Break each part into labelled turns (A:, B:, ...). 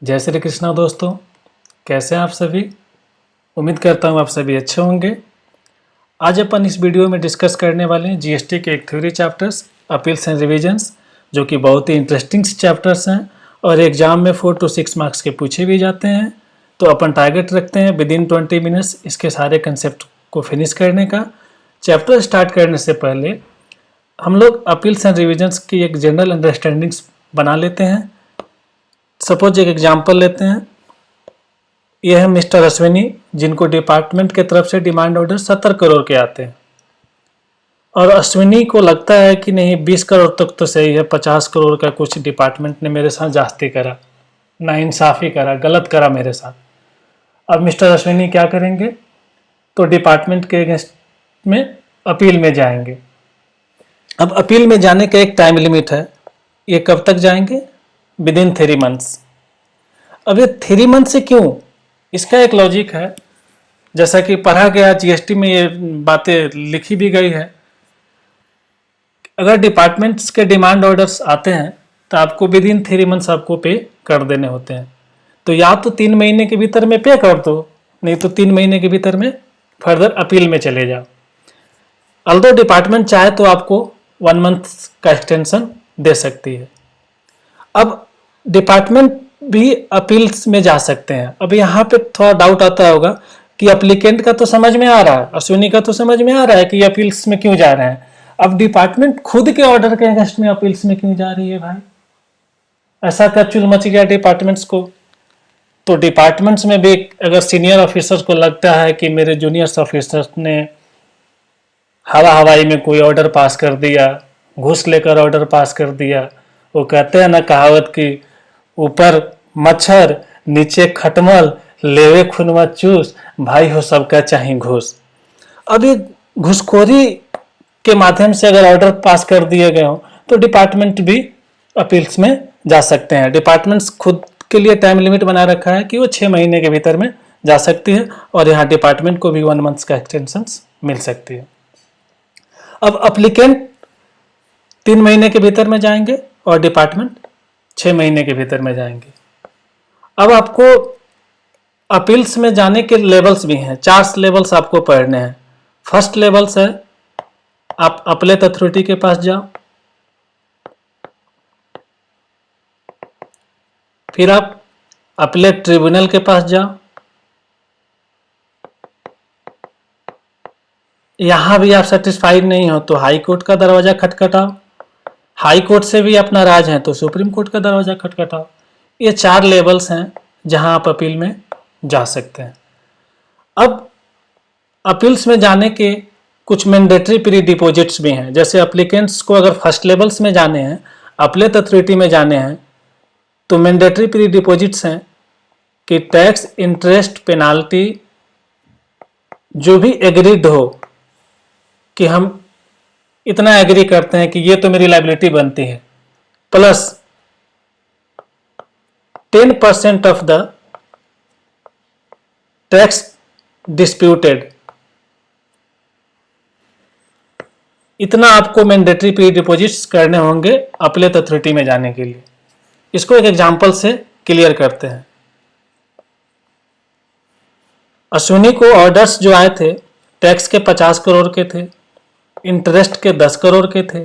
A: जय श्री कृष्णा दोस्तों, कैसे हैं आप सभी। उम्मीद करता हूँ आप सभी अच्छे होंगे। आज अपन इस वीडियो में डिस्कस करने वाले हैं जीएसटी के एक theory chapters appeals and revisions, जो कि बहुत ही इंटरेस्टिंग चैप्टर्स हैं और एग्जाम में 4 to 6 मार्क्स के पूछे भी जाते हैं। तो अपन टारगेट रखते हैं विदिन 20 मिनट्स इसके सारे कंसेप्ट को फिनिश करने का। चैप्टर स्टार्ट करने से पहले हम लोग अपील्स एंड रिविजन्स की एक जनरल अंडरस्टैंडिंग्स बना लेते हैं। सपोज एक एग्जाम्पल लेते हैं। यह है मिस्टर अश्विनी, जिनको डिपार्टमेंट के तरफ से डिमांड ऑर्डर 70 करोड़ के आते हैं और अश्विनी को लगता है कि नहीं 20 करोड़ तक तो सही है, 50 करोड़ का कुछ डिपार्टमेंट ने मेरे साथ जास्ती करा, नाइंसाफ़ी करा, गलत करा मेरे साथ। अब मिस्टर अश्विनी क्या करेंगे, तो डिपार्टमेंट के अगेंस्ट में अपील में जाएंगे। अब अपील में जाने का एक टाइम लिमिट है, ये कब तक जाएंगे, विदिन 3 मंथ्स। अब ये 3 मंथ से क्यों, इसका एक लॉजिक है। जैसा कि पढ़ा गया जीएसटी में ये बातें लिखी भी गई है। अगर डिपार्टमेंट्स के डिमांड ऑर्डर्स आते हैं तो आपको विदिन 3 मंथ्स आपको पे कर देने होते हैं। तो या तो 3 महीने के भीतर में पे कर दो, नहीं तो 3 महीने के भीतर में फर्दर अपील में चले जाओ। अल्दो डिपार्टमेंट चाहे तो आपको 1 मंथ का एक्सटेंशन दे सकती है। अब डिपार्टमेंट भी अपील्स में जा सकते हैं। अब यहाँ पे थोड़ा डाउट आता होगा कि एप्लीकेंट का तो समझ में आ रहा है, अश्विनी का तो समझ में आ रहा है कि अपील्स में क्यों जा रहे हैं। अब डिपार्टमेंट खुद के ऑर्डर के अगेंस्ट में अपील्स में क्यों जा रही है भाई, ऐसा क्या चुल मच गया डिपार्टमेंट्स को। तो डिपार्टमेंट्स में भी अगर सीनियर ऑफिसर्स को लगता है कि मेरे जूनियर ऑफिसर्स ने हवाई में कोई ऑर्डर पास कर दिया, घूस लेकर ऑर्डर पास कर दिया, वो कहते हैं ना कहावत की, ऊपर मच्छर नीचे खटमल, लेवे खुनवा चूस, भाई हो सबका चाहे घूस। अब ये घूसखोरी के माध्यम से अगर ऑर्डर पास कर दिए गए हो तो डिपार्टमेंट भी अपील्स में जा सकते हैं। डिपार्टमेंट्स खुद के लिए टाइम लिमिट बना रखा है कि वो 6 महीने के भीतर में जा सकती है और यहाँ डिपार्टमेंट को भी 1 मंथ का एक्सटेंशन मिल सकती है। अब अप्लीकेंट 3 महीने के भीतर में जाएंगे और डिपार्टमेंट 6 महीने के भीतर में जाएंगे। अब आपको अपील्स में जाने के लेवल्स भी हैं, 4 लेवल्स आपको पढ़ने हैं। फर्स्ट लेवल्स है, आप अपीलेट अथॉरिटी के पास जाओ, फिर आप अपीलेट ट्रिब्यूनल के पास जाओ, यहां भी आप सेटिस्फाइड नहीं हो तो हाई कोर्ट का दरवाजा खटखटाओ, हाई कोर्ट से भी अपना राज है तो सुप्रीम कोर्ट का दरवाजा खटखटाओ। ये 4 लेवल्स हैं जहां आप अपील में जा सकते हैं। अब अपील्स में जाने के कुछ मैंडेटरी प्री डिपॉजिट्स भी हैं। जैसे अप्लीकेंट्स को अगर फर्स्ट लेवल्स में जाने हैं, अपीलेट अथॉरिटी में जाने हैं, तो मैंडेटरी प्री डिपॉजिट्स हैं कि टैक्स, इंटरेस्ट, पेनाल्टी जो भी एग्रीड हो कि हम इतना एग्री करते हैं कि ये तो मेरी लायबिलिटी बनती है, plus 10% of the tax disputed, इतना आपको मैंडेटरी प्री डिपॉजिट्स करने होंगे अपीलेट अथॉरिटी में जाने के लिए। इसको एक एग्जांपल से क्लियर करते हैं। अश्विनी को ऑर्डर्स जो आए थे टैक्स के 50 करोड़ के थे, इंटरेस्ट के 10 करोड़ के थे,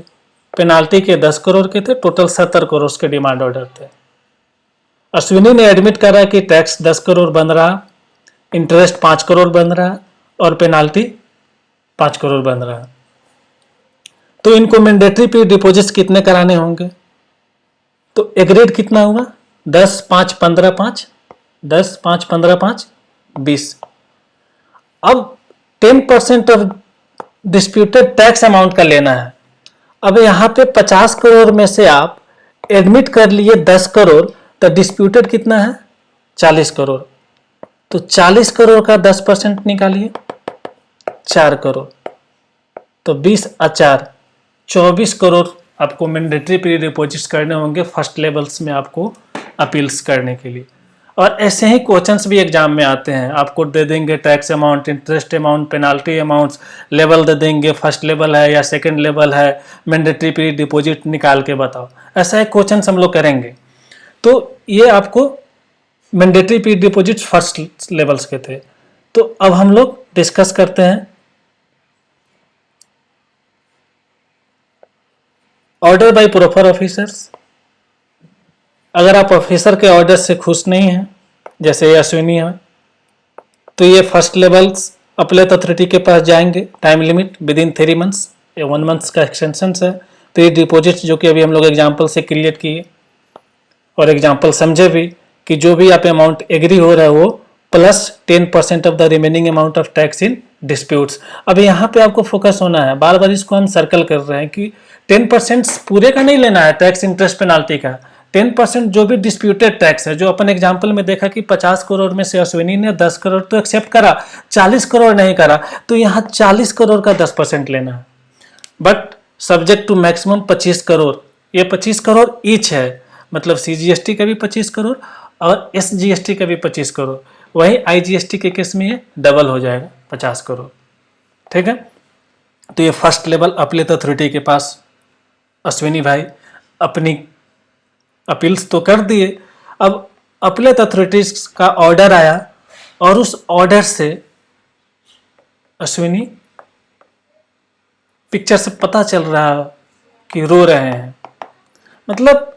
A: पेनाल्टी के 10 करोड़ के थे, टोटल 70 करोड़ के डिमांड ऑर्डर थे। अश्विनी ने एडमिट करा कि टैक्स 10 करोड़ बन रहा, इंटरेस्ट 5 करोड़ बन रहा और पेनाल्टी 5 करोड़ बन रहा। तो इनको मैंडेटरी प्री डिपॉजिट्स कितने कराने होंगे, तो एग्रीड कितना हुआ, 10, 5, 15, 5, 10, 5, 15, 5, 20। अब 10% ऑफ डिस्प्यूटेड टैक्स अमाउंट का लेना है। अब यहाँ पे 50 करोड़ में से आप एडमिट कर लिए 10 करोड़, तो डिस्प्यूटेड कितना है, 40 करोड़। तो 40 करोड़ का 10% निकालिए, 4 करोड़, तो 20 और 4, 24 करोड़ आपको मैंडेटरी प्री डिपॉजिट्स करने होंगे फर्स्ट लेवल्स में आपको अपील्स करने के लिए। और ऐसे ही क्वेश्चंस भी एग्जाम में आते हैं, आपको दे देंगे tax amount, interest amount, penalty amounts, level दे देंगे, फर्स्ट लेवल है या सेकंड लेवल है, मैंडेटरी प्री डिपॉजिट निकाल के बताओ। ऐसा एक क्वेश्चन हम लोग करेंगे। तो ये आपको mandatory P deposit first levels के थे। तो अब हम लोग डिस्कस करते हैं ऑर्डर बाय प्रोफर ऑफिसर्स। अगर आप ऑफिसर के ऑर्डर से खुश नहीं हैं, जैसे अश्विनी है, तो ये फर्स्ट लेवल्स अपलेट अथॉरिटी के पास जाएंगे। Time limit with in 3 months, ये 1 मंथ्स का एक्सटेंशन है। तो ये डिपॉजिट जो कि अभी हम लोग एग्जाम्पल से क्रिएट किए और एग्जाम्पल समझे भी कि जो भी आप अमाउंट एग्री हो रहा है वो plus 10% of the remaining amount of tax in disputes. अब यहाँ पे आपको फोकस होना है, बार बार इसको हम सर्कल कर रहे हैं कि 10% पूरे का नहीं लेना है टैक्स इंटरेस्ट पेनाल्टी का। 10% जो भी डिस्प्यूटेड टैक्स है, जो अपन एग्जाम्पल में देखा कि 50 करोड़ में से अश्विनी ने 10 करोड़ तो एक्सेप्ट करा, 40 करोड़ नहीं करा, तो यहाँ 40 करोड़ का 10% लेना है। But subject to maximum 25 crore, ये 25 करोड़ ईच है, मतलब CGST का भी 25 करोड़ और SGST का भी 25 करोड़। वही IGST के केस में ये डबल हो जाएगा 50 करोड़। ठीक है, तो ये फर्स्ट लेवल अपील अथॉरिटी के पास अश्विनी भाई अपनी अपील्स तो कर दिए। अब अपील अथॉरिटीज का ऑर्डर आया और उस ऑर्डर से अश्विनी पिक्चर से पता चल रहा कि रो रहे हैं, मतलब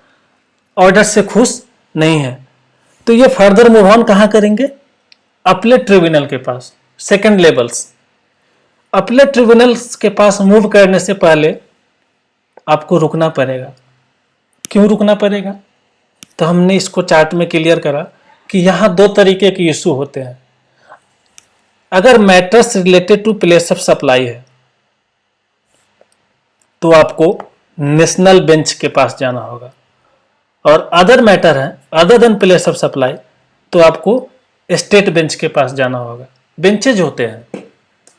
A: ऑर्डर से खुश नहीं है। तो ये फर्दर मूव ऑन कहाँ करेंगे? अपीलेट ट्रिब्यूनल के पास, सेकंड लेवल्स। अपीलेट ट्रिब्यूनल्स के पास मूव करने से पहले आपको रुकना पड़ेगा। क्यों रुकना पड़ेगा? तो हमने इसको चार्ट में क्लियर करा कि यहाँ 2 तरीके के इशू होते हैं। अगर matters related to place of supply है तो आपको नेशनल बेंच के पास जाना होगा, और अदर मैटर है other than place of supply तो आपको स्टेट बेंच के पास जाना होगा। बेंचेज होते हैं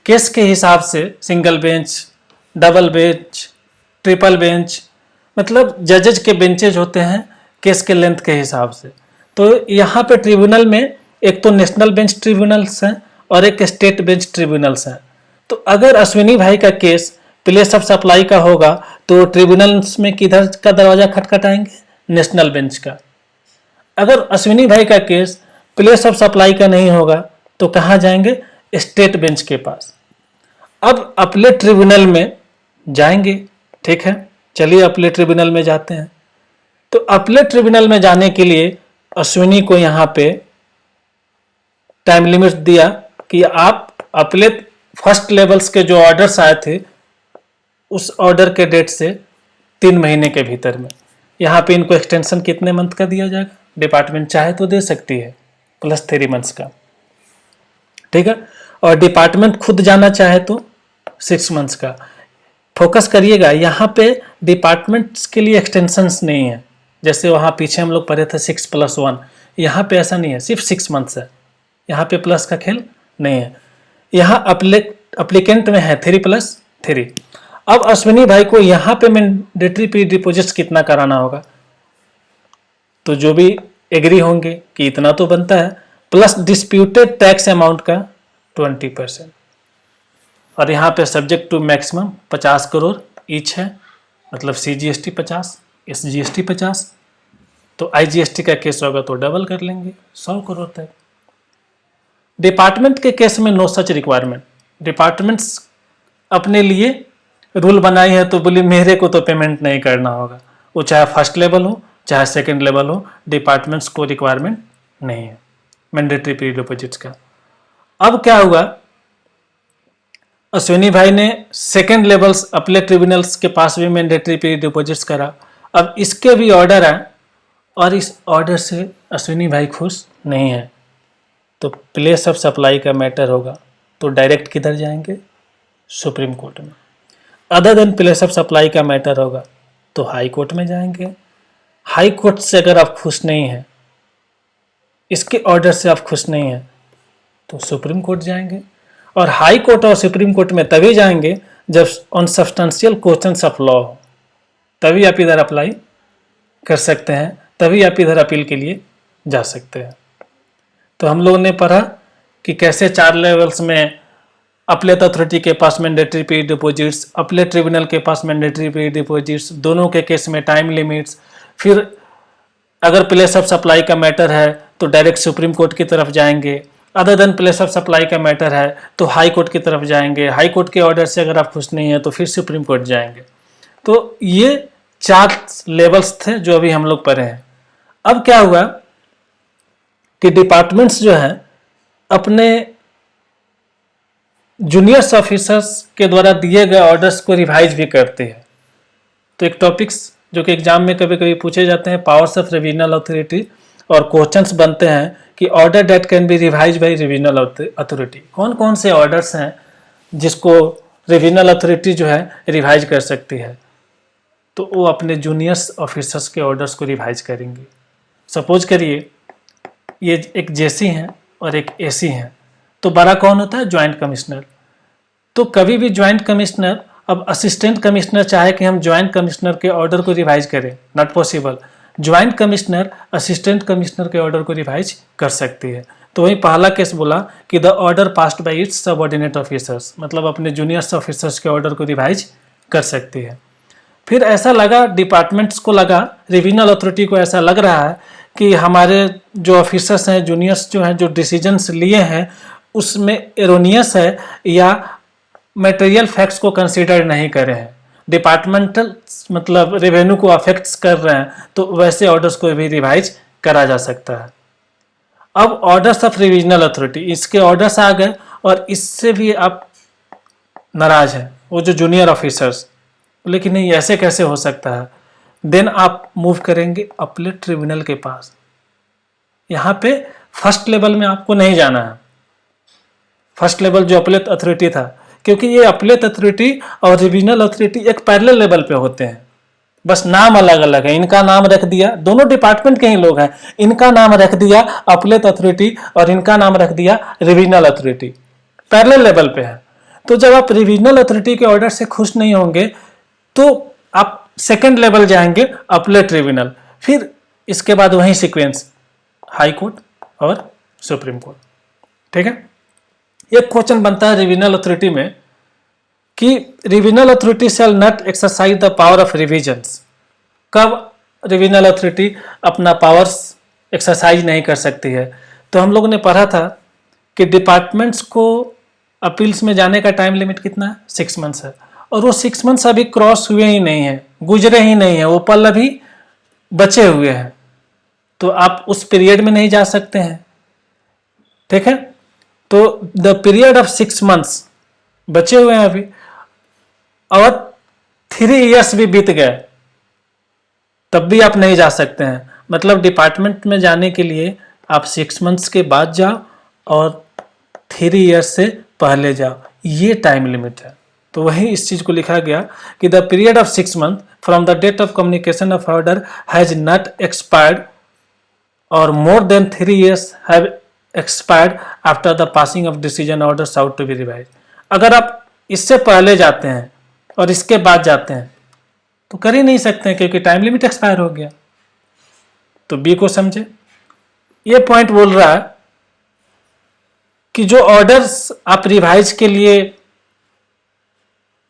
A: केस के हिसाब से, single bench, double bench, triple bench, मतलब जजेज के बेंचेज होते हैं केस के लेंथ के हिसाब से। तो यहाँ पे ट्रिब्यूनल में एक तो नेशनल बेंच ट्रिब्यूनल्स हैं और एक स्टेट बेंच ट्रिब्यूनल्स हैं। तो अगर अश्विनी भाई का केस प्लेस ऑफ सप्लाई का होगा तो ट्रिब्यूनल्स में किधर का दरवाजा खटखटाएंगे? नेशनल बेंच का। अगर अश्विनी भाई का केस प्लेस ऑफ सप्लाई का नहीं होगा तो कहाँ जाएंगे? स्टेट बेंच के पास। अब अपीलेट ट्रिब्यूनल में जाएंगे। ठीक है, चलिए अपीलेट ट्रिब्यूनल में जाते हैं। तो अपीलेट ट्रिब्यूनल में जाने के लिए अश्विनी को यहाँ पे टाइम लिमिट दिया कि आप अपीलेट फर्स्ट लेवल्स के जो ऑर्डर्स आए थे उस ऑर्डर के डेट से 3 महीने के भीतर में। यहाँ पे इनको एक्सटेंशन कितने मंथ का दिया जाएगा? डिपार्टमेंट चाहे तो दे सकती है प्लस 3 मंथ्स का। ठीक है, और डिपार्टमेंट खुद जाना चाहे तो 6 मंथ्स का। फोकस करिएगा, यहाँ पे डिपार्टमेंट्स के लिए एक्सटेंशंस नहीं है, जैसे वहाँ पीछे हम लोग पढ़े थे 6+1। यहाँ पे ऐसा नहीं है, सिर्फ 6 मंथ्स है। यहाँ पे प्लस का खेल नहीं है। यहाँ अप्लीकेंट में है 3+3। अब अश्विनी भाई को यहाँ पे मैंडेटरी प्री डिपॉजिट्स कितना कराना होगा? तो जो भी एग्री होंगे कि इतना तो बनता है, प्लस डिस्प्यूटेड टैक्स अमाउंट का 20%, और यहाँ पे subject to maximum 50 crore each है, मतलब CGST 50, SGST 50, तो IGST का केस होगा तो डबल कर लेंगे 100 करोड़ तक। डिपार्टमेंट के केस में नो सच रिक्वायरमेंट। डिपार्टमेंट्स अपने लिए रूल बनाई है तो बोली मेरे को तो पेमेंट नहीं करना होगा, वो चाहे फर्स्ट लेवल हो चाहे सेकंड लेवल हो, डिपार्टमेंट्स को रिक्वायरमेंट नहीं है मैंडेटरी प्री डिपॉजिट्स का। अब क्या हुआ, अश्विनी भाई ने सेकंड लेवल्स अपीलेट ट्रिब्यूनल्स के पास भी मैंडेटरी प्री डिपॉजिट्स करा। अब इसके भी ऑर्डर आए और इस ऑर्डर से अश्विनी भाई खुश नहीं है, तो प्लेस ऑफ सप्लाई का मैटर होगा तो डायरेक्ट किधर जाएंगे? सुप्रीम कोर्ट में। Other than place of supply का मैटर होगा तो हाई कोर्ट में जाएंगे। हाई कोर्ट से अगर आप खुश नहीं हैं, इसके ऑर्डर से आप खुश नहीं हैं, तो सुप्रीम कोर्ट जाएंगे। और हाई कोर्ट और सुप्रीम कोर्ट में तभी जाएंगे जब on substantial questions of law हो, तभी आप इधर अप्लाई कर सकते हैं, तभी आप इधर अपील के लिए जा सकते हैं। तो हम लोगों ने पढ़ा कि कैसे 4 लेवल्स में अपीलेट अथॉरिटी के पास mandatory pre deposits, appellate tribunal के पास मैंडेटरी प्री डिपॉजिट्स, दोनों के केस में टाइम लिमिट्स, फिर अगर प्लेस ऑफ सप्लाई का मैटर है तो डायरेक्ट सुप्रीम कोर्ट की तरफ जाएंगे। Other than place of supply का मैटर है तो हाई कोर्ट की तरफ जाएंगे। हाई कोर्ट के ऑर्डर से अगर आप खुश नहीं हैं तो फिर सुप्रीम कोर्ट जाएंगे। तो ये 4 लेवल्स थे जो अभी हम लोग पढ़े हैं। अब क्या हुआ कि डिपार्टमेंट्स जो है अपने जूनियर्स ऑफिसर्स के द्वारा दिए गए ऑर्डर्स को रिवाइज भी करते हैं। तो एक टॉपिक्स जो कि एग्जाम में कभी कभी पूछे जाते हैं, पावर्स ऑफ रिवीजनल अथॉरिटी, और क्वेश्चंस बनते हैं कि order that can be revise by revisional authority. कौन कौन से ऑर्डर्स हैं जिसको रिवीजनल अथॉरिटी जो है रिवाइज कर सकती है? तो वो अपने जूनियर्स ऑफिसर्स के ऑर्डर्स को रिवाइज करेंगे। सपोज करिए ये एक जेसी हैं और एक एसी हैं, तो बड़ा कौन होता है? Joint commissioner. तो कभी भी ज्वाइंट कमिश्नर, अब असिस्टेंट कमिश्नर चाहे कि हम ज्वाइंट कमिश्नर के ऑर्डर को रिवाइज करें, not possible. Joint commissioner assistant commissioner के ऑर्डर को रिवाइज कर सकती है। तो वही पहला केस बोला कि the order passed by it's subordinate officers, मतलब अपने जूनियर्स ऑफिसर्स के ऑर्डर को रिवाइज कर सकती है। फिर ऐसा लगा, डिपार्टमेंट्स को लगा, रिवीजनल अथॉरिटी को ऐसा लग रहा है कि हमारे जो ऑफिसर्स हैं, जूनियर्स जो हैं, जो डिसीजंस लिए हैं उसमें एरोनियस है या मटेरियल फैक्ट्स को कंसीडर नहीं करे हैं, डिपार्टमेंटल मतलब रेवेन्यू को अफेक्ट्स कर रहे हैं, तो वैसे ऑर्डर्स को भी रिवाइज करा जा सकता है। अब ऑर्डर्स ऑफ रिवीजनल अथॉरिटी, इसके ऑर्डर्स आ गए और इससे भी आप नाराज हैं वो जो जूनियर ऑफिसर्स, लेकिन नहीं ऐसे कैसे हो सकता है। देन आप मूव करेंगे अपीलेट ट्रिब्यूनल के पास। यहाँ पे फर्स्ट लेवल में आपको नहीं जाना है, फर्स्ट लेवल जो अपीलेट अथॉरिटी था, क्योंकि ये अपीलेट अथॉरिटी और रिवीजनल अथॉरिटी एक पैरेलल लेवल पे होते हैं, बस नाम अलग अलग है। इनका नाम रख दिया, दोनों डिपार्टमेंट के ही लोग हैं, इनका नाम रख दिया अपीलेट अथॉरिटी और इनका नाम रख दिया रिवीजनल अथॉरिटी, पैरेलल लेवल पे है। तो जब आप रिवीजनल अथॉरिटी के ऑर्डर से खुश नहीं होंगे तो आप सेकंड लेवल जाएंगे अपीलेट ट्रिब्यूनल, फिर इसके बाद वही सीक्वेंस हाई कोर्ट और सुप्रीम कोर्ट। ठीक है। एक क्वेश्चन बनता है रिवीजनल अथॉरिटी में कि revisional authority shall not exercise the power of revisions. कब रिवीजनल अथॉरिटी अपना पावर्स एक्सरसाइज नहीं कर सकती है? तो हम लोगों ने पढ़ा था कि डिपार्टमेंट्स को अपील्स में जाने का टाइम लिमिट कितना है? 6 मंथ्स है, और वो 6 मंथ्स अभी क्रॉस हुए ही नहीं है, गुजरे ही नहीं है, वो पल अभी बचे हुए हैं, तो आप उस पीरियड में नहीं जा सकते हैं। ठीक है। तो द पीरियड ऑफ 6 मंथ्स बचे हुए हैं अभी, और 3 इयर्स भी बीत गए तब भी आप नहीं जा सकते हैं। मतलब डिपार्टमेंट में जाने के लिए आप 6 मंथ्स के बाद जाओ और 3 इयर्स से पहले जाओ, ये टाइम लिमिट है। तो वही इस चीज को लिखा गया कि the period of 6 month from the date of communication of order has not expired और more than 3 years have expired after the passing of decision order sought to be revise. अगर आप इससे पहले जाते हैं और इसके बाद जाते हैं तो कर ही नहीं सकते हैं, क्योंकि टाइम लिमिट एक्सपायर हो गया। तो बी को समझे, ये पॉइंट बोल रहा है कि जो ऑर्डर्स आप रिवाइज के लिए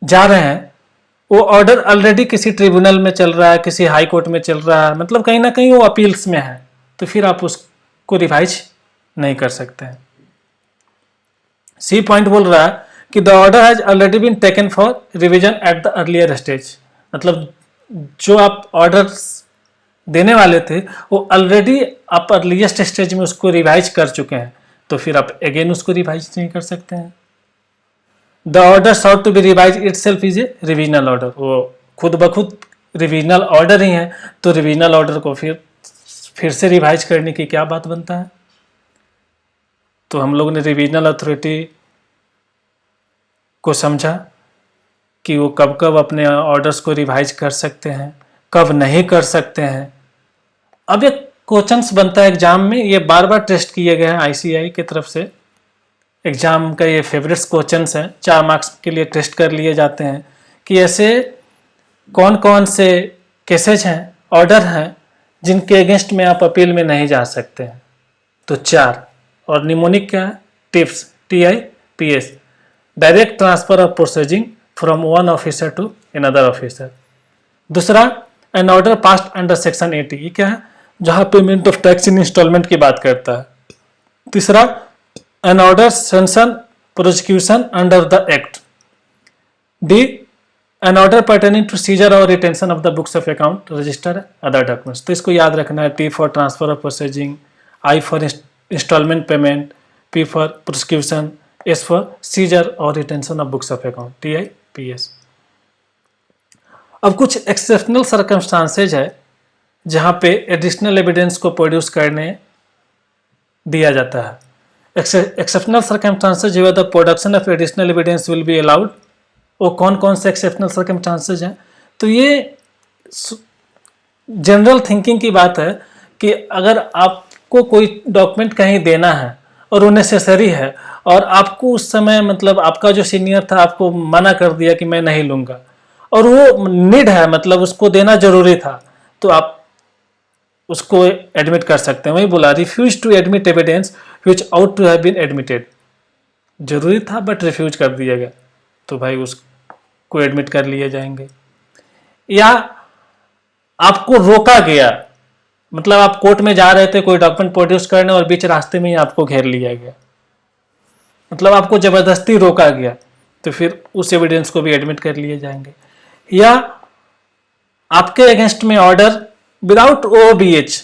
A: जा रहे हैं वो ऑर्डर ऑलरेडी किसी ट्रिब्यूनल में चल रहा है, किसी हाई कोर्ट में चल रहा है, मतलब कहीं ना कहीं वो अपील्स में है, तो फिर आप उसको रिवाइज नहीं कर सकते हैं। सी पॉइंट बोल रहा है कि the order has already been taken for revision at the earlier stage, मतलब जो आप ऑर्डर्स देने वाले थे वो ऑलरेडी आप अर्लीस्ट स्टेज में उसको रिवाइज कर चुके हैं, तो फिर आप अगेन उसको रिवाइज नहीं कर सकते हैं। The order sought to be revise itself is a revisional order, वो खुद ब खुद रिवीजनल ऑर्डर ही है, तो रिवीजनल ऑर्डर को फिर से रिवाइज करने की क्या बात बनता है। तो हम लोगों ने रिवीजनल अथॉरिटी को समझा कि वो कब कब अपने ऑर्डर्स को रिवाइज कर सकते हैं, कब नहीं कर सकते हैं। अब एक क्वेश्चंस बनता है एग्जाम में, ये बार बार टेस्ट किए गए हैं आईसीएआई की तरफ से, एग्जाम का ये फेवरेट्स क्वेश्चंस हैं, 4 मार्क्स के लिए टेस्ट कर लिए जाते हैं कि ऐसे कौन कौन से केसेज हैं, ऑर्डर हैं जिनके अगेंस्ट में आप अपील में नहीं जा सकते हैं। तो 4, और निमोनिक क्या है? Tips, TIPS, direct transfer of proceeding from one officer to another officer. दूसरा, an order passed under section 80, ये क्या है? जहां payment of tax in instalment की बात करता है। तीसरा, an order sanction prosecution under the act. D, an order pertaining to seizure और retention of the books of account register other documents. तो इसको याद रखना है। T for transfer of processing, I for instalment payment, P for prosecution, S for seizure और retention of books of account, TIPS। अब कुछ exceptional circumstances है जहां पे एडिशनल एविडेंस को प्रोड्यूस करने दिया जाता है। Exceptional circumstances way the production of additional evidence will be allowed. वो कौन कौन से एक्सेप्शनल सर्कमस्टांसेज हैं? तो ये जनरल थिंकिंग की बात है कि अगर आपको कोई डॉक्यूमेंट कहीं देना है और वो नेसेसरी है और आपको उस समय मतलब आपका जो सीनियर था आपको मना कर दिया कि मैं नहीं लूँगा, और वो नीड है मतलब उसको देना जरूरी था, तो आप उसको एडमिट कर सकते हैं। वही बोला, refuse to admit evidence which ought to have been admitted. जरूरी था बट रिफ्यूज कर दिया गया, तो भाई उसको एडमिट कर लिए जाएंगे। या आपको रोका गया, मतलब आप कोर्ट में जा रहे थे कोई डॉक्यूमेंट प्रोड्यूस करने और बीच रास्ते में ही आपको घेर लिया गया, मतलब आपको जबरदस्ती रोका गया, तो फिर उस एविडेंस को भी एडमिट कर लिए जाएंगे। या आपके अगेंस्ट में order without OOBH,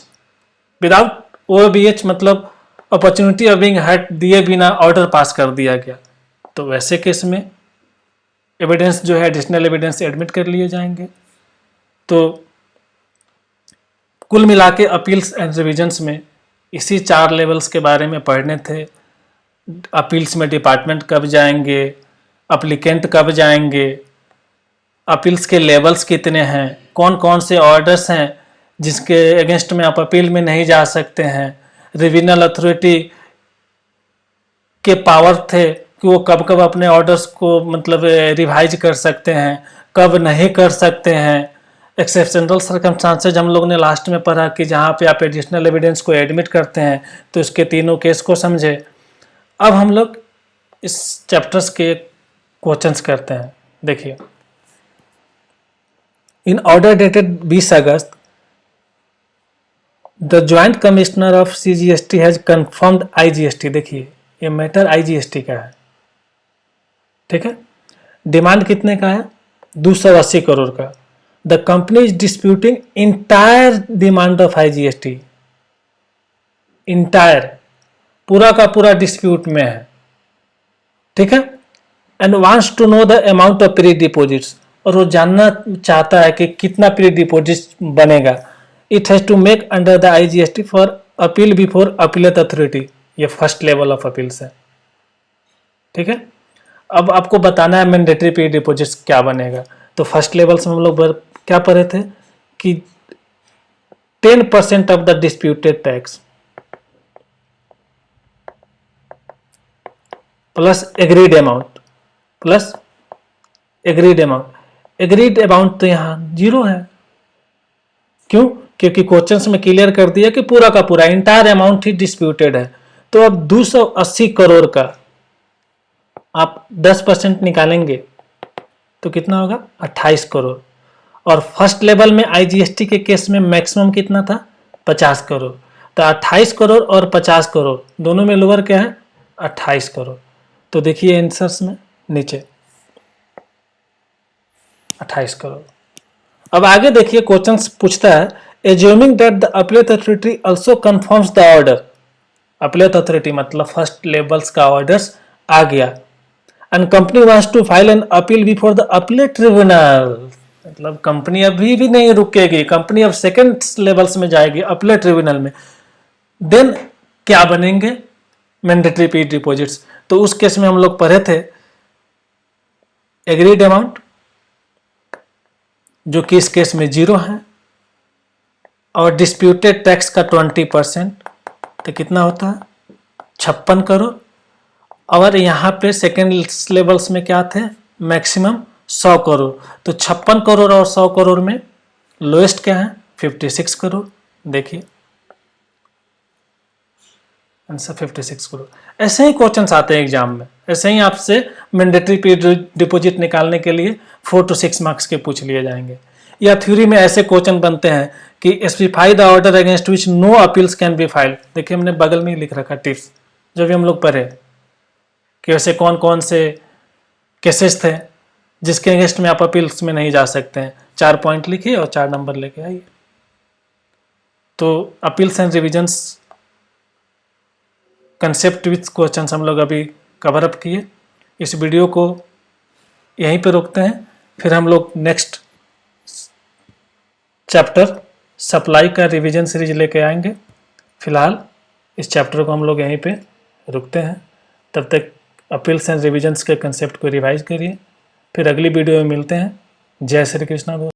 A: without OOBH मतलब अपॉर्चुनिटी ऑफ बीइंग हर्ट दिए बिना ऑर्डर पास कर दिया गया, तो वैसे केस में एविडेंस जो है एडिशनल एविडेंस एडमिट कर लिए जाएंगे। तो कुल मिला के अपील्स एंड रिविजन्स में इसी 4 लेवल्स के बारे में पढ़ने थे। अपील्स में डिपार्टमेंट कब जाएंगे, अप्लीकेंट कब जाएंगे, अपील्स के लेवल्स कितने हैं, कौन कौन से ऑर्डर्स हैं जिसके अगेंस्ट में आप अपील में नहीं जा सकते हैं, रिविजनल अथॉरिटी के पावर थे कि वो कब कब अपने ऑर्डर्स को मतलब रिवाइज कर सकते हैं, कब नहीं कर सकते हैं। एक्सेप्शनल सर्कमस्टांसेज हम लोग ने लास्ट में पढ़ा कि जहाँ पे आप एडिशनल एविडेंस को एडमिट करते हैं, तो इसके तीनों केस को समझे। अब हम लोग इस चैप्टर्स के क्वेश्चंस करते हैं। देखिए, in order dated 20 August the joint commissioner of CGST has confirmed IGST। देखिए, ये मैटर IGST का है, ठीक है। डिमांड कितने का है? 280 करोड़ का। The company is disputing entire demand of IGST, entire, पूरा का पूरा डिस्प्यूट में है, ठीक है। And wants to know the amount of pre deposits, और वो जानना चाहता है कि कितना प्री डिपोजिट बनेगा। It has to make under the IGST for appeal before appellate authority. ये फर्स्ट लेवल ऑफ अपील्स है, ठीक है। अब आपको बताना है मैंडेटरी प्री डिपोजिट्स क्या बनेगा। तो फर्स्ट लेवल से हम लोग क्या पढ़े थे कि 10% of the disputed tax plus agreed amount, plus agreed amount. Agreed amount तो यहाँ 0 है, क्यों? क्योंकि क्वेश्चंस में क्लियर कर दिया कि पूरा का पूरा इंटायर अमाउंट ही डिस्प्यूटेड है। तो अब 280 करोड़ का आप 10% निकालेंगे तो कितना होगा? 28 करोड़। और फर्स्ट लेवल में IGST के केस में मैक्सिमम कितना था? 50 करोड़। तो 28 करोड़ और 50 करोड़ दोनों में लोअर क्या है? 28 करोड़। तो देखिए आंसर्स में नीचे 28 करोड़। अब आगे देखिए क्वेश्चन पूछता है, assuming that the appellate authority also confirms the order. Appellate authority मतलब फर्स्ट लेवल्स का ऑर्डर्स आ गया, and company wants to file an appeal before the appellate tribunal. मतलब कंपनी अभी भी नहीं रुकेगी, कंपनी अब सेकंड लेवल्स में जाएगी अपीलेट ट्रिब्यूनल में। देन क्या बनेंगे? Mandatory pre deposits. तो उस केस में हम लोग पढ़े थे एग्रीड अमाउंट, जो कि इस केस में 0 है, और डिस्प्यूटेड टैक्स का 20%, तो कितना होता है? 56 करोड़। और यहाँ पे सेकेंड लेवल्स में क्या थे? मैक्सिमम 100 करोड़। तो 56 करोड़ और 100 करोड़ में लोएस्ट क्या है? 56 करोड़। देखिए आंसर 56 करोड़। ऐसे ही क्वेश्चंस आते हैं एग्जाम में, ऐसे ही आपसे मैंडेटरी प्री डिपोजिट निकालने के लिए 4 to 6 मार्क्स के पूछ लिए जाएंगे। या थ्योरी में ऐसे क्वेश्चन बनते हैं कि specify the order against which no appeals can be filed. देखिए हमने बगल में ही लिख रखा टिप्स, जो भी हम लोग पढ़े कि वैसे कौन कौन से केसेस थे जिसके अगेंस्ट में आप अपील्स में नहीं जा सकते हैं। 4 पॉइंट लिखिए और 4 नंबर लेके आइए। तो appeals and revisions concept with questions हम लोग अभी कवर अप किए। इस वीडियो को यहीं पे रोकते हैं, फिर हम लोग नेक्स्ट चैप्टर सप्लाई का रिवीजन सीरीज लेके आएंगे। फिलहाल इस चैप्टर को हम लोग यहीं पे रुकते हैं। तब तक अपील्स एंड रिविजन्स के कंसेप्ट को रिवाइज करिए। फिर अगली वीडियो में मिलते हैं। जय श्री कृष्णा।